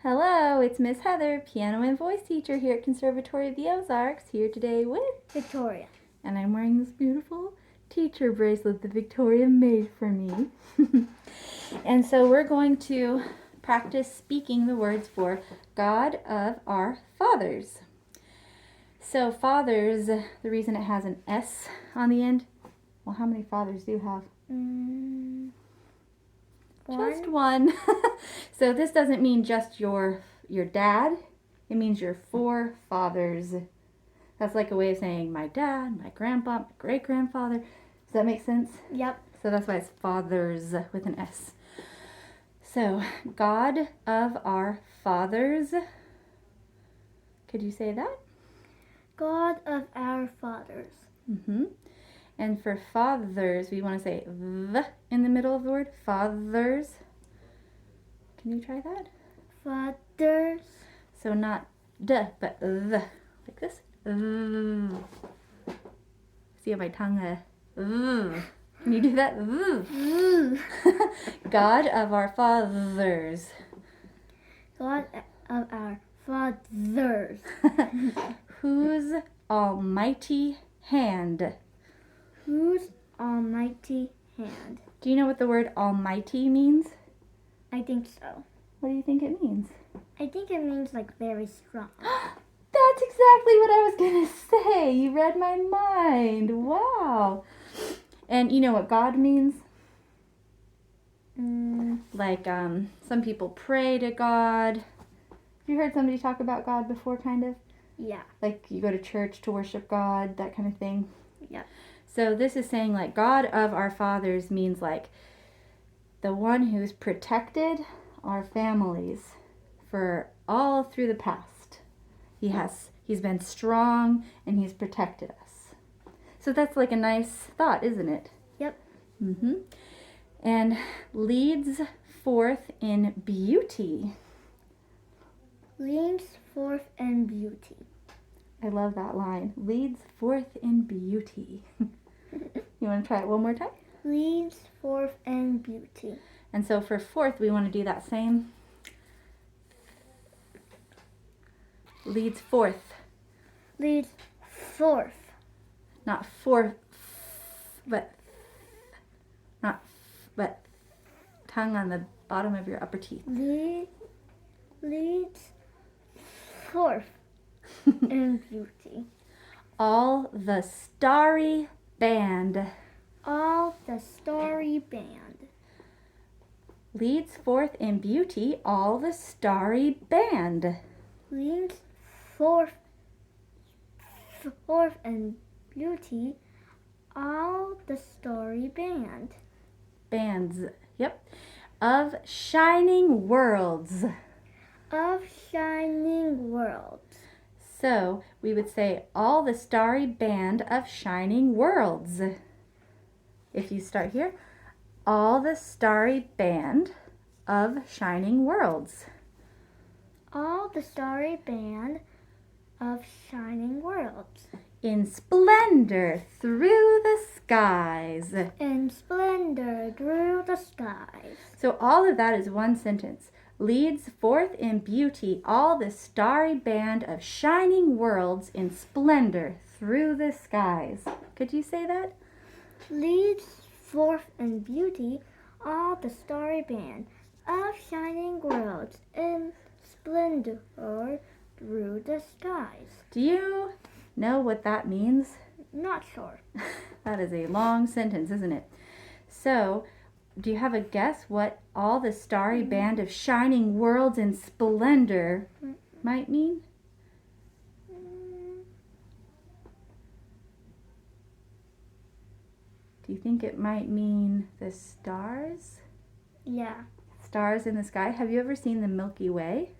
Hello, it's Miss Heather, piano and voice teacher here at Conservatory of the Ozarks, here today with Victoria. And I'm wearing this beautiful teacher bracelet that Victoria made for me. And so we're going to practice speaking the words for God of our fathers. So fathers, the reason it has an S on the end, well, how many fathers do you have? Just one. So this doesn't mean just your dad. It means your forefathers. That's like a way of saying my dad, my grandpa, my great-grandfather. Does that make sense? Yep. So that's why it's fathers with an S. So, God of our fathers. Could you say that? God of our fathers. Mm-hmm. And for fathers, we want to say the in the middle of the word. Fathers. Can you try that? Fathers. So not d, but the. Like this. See how my tongue, Can you do that? God of our fathers. God of our fathers. Whose almighty hand. Whose almighty hand. Do you know what the word almighty means? I think so. What do you think it means? I think it means like very strong. That's exactly what I was going to say. You read my mind. Wow. And you know what God means? Like some people pray to God. Have you heard somebody talk about God before, kind of? Yeah. Like you go to church to worship God, that kind of thing? Yeah. So this is saying like God of our fathers means like the one who's protected our families for all through the past. He's been strong and he's protected us. So that's like a nice thought, isn't it? Yep. Mm-hmm. And leads forth in beauty. Leads forth in beauty. I love that line. Leads forth in beauty. You want to try it one more time? Leads forth in beauty. And so for fourth, we want to do that same. Leads forth. Leads forth. Not forth, but tongue on the bottom of your upper teeth. Leads forth in beauty. All the starry band. All the starry band. Leads forth in beauty all the starry band. Leads forth in beauty all the starry band. Bands, yep. Of shining worlds. Of shining worlds. So we would say all the starry band of shining worlds. If you start here, all the starry band of shining worlds. All the starry band of shining worlds. In splendor through the skies. In splendor through the skies. So all of that is one sentence. Leads forth in beauty all the starry band of shining worlds in splendor through the skies. Could you say that? Leads forth in beauty all the starry band of shining worlds in splendor through the skies. Do you know what that means? Not sure. That is a long sentence, isn't it? So, do you have a guess what all the starry band of shining worlds in splendor might mean? Do you think it might mean the stars? Yeah. Stars in the sky. Have you ever seen the Milky Way?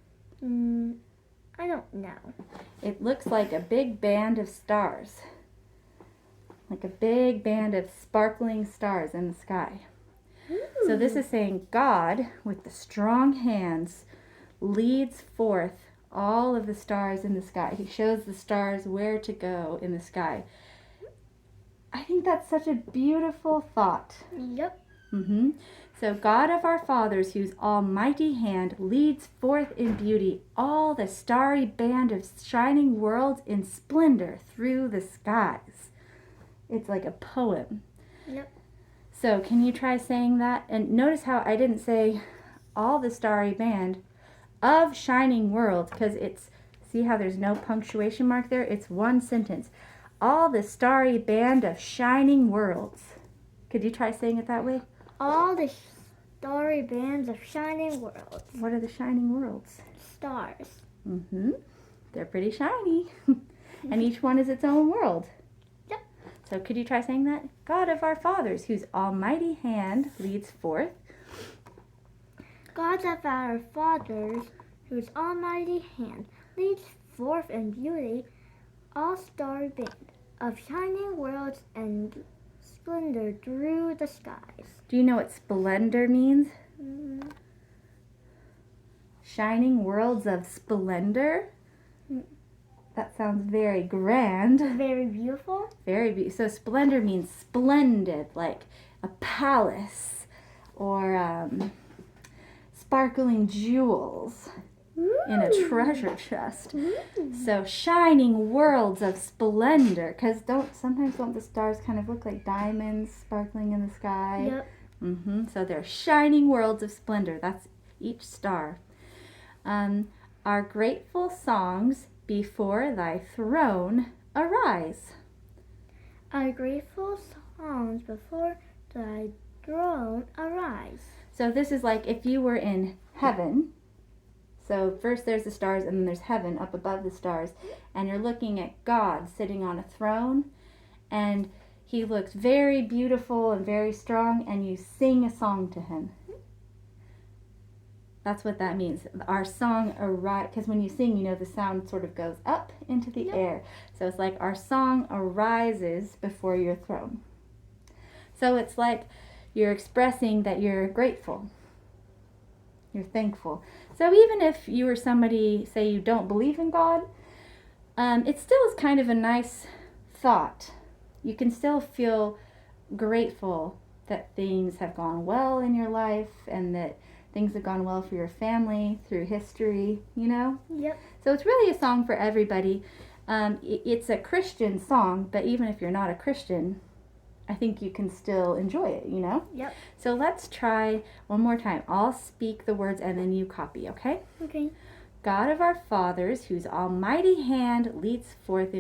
I don't know. It looks like a big band of stars. Like a big band of sparkling stars in the sky. So this is saying God, with the strong hands, leads forth all of the stars in the sky. He shows the stars where to go in the sky. I think that's such a beautiful thought. Yep. So God of our fathers, whose almighty hand leads forth in beauty all the starry band of shining worlds in splendor through the skies. It's like a poem. Yep. So can you try saying that? And notice how I didn't say all the starry band of shining worlds, because see how there's no punctuation mark there? It's one sentence. All the starry band of shining worlds. Could you try saying it that way? All the starry bands of shining worlds. What are the shining worlds? Stars. Mm-hmm. They're pretty shiny. And each one is its own world. Yep. So could you try saying that? God of our fathers, whose almighty hand leads forth. God of our fathers, whose almighty hand leads forth in beauty all starry band of shining worlds and splendor through the skies. Do you know what splendor means? Mm-hmm. Shining worlds of splendor? That sounds very grand. Very beautiful. Very beautiful. So splendor means splendid, like a palace or sparkling jewels in a treasure chest. So shining worlds of splendor, because sometimes don't the stars kind of look like diamonds sparkling in the sky? Yep. So they're shining worlds of splendor. That's each star. Our grateful songs before thy throne arise. Our grateful songs before thy throne arise. So this is like if you were in heaven. So first there's the stars and then there's heaven up above the stars. And you're looking at God sitting on a throne. And he looks very beautiful and very strong. And you sing a song to him. That's what that means. Our song arises. Because when you sing, you know, the sound sort of goes up into the air. So it's like our song arises before your throne. So it's like you're expressing that you're grateful. You're thankful. So even if you or somebody say you don't believe in God, it still is kind of a nice thought. You can still feel grateful that things have gone well in your life and that things have gone well for your family through history, you know? Yep. So it's really a song for everybody. It's a Christian song, but even if you're not a Christian, I think you can still enjoy it, you know? Yep. So let's try one more time. I'll speak the words and then you copy, okay? Okay. God of our fathers, whose almighty hand leads forth in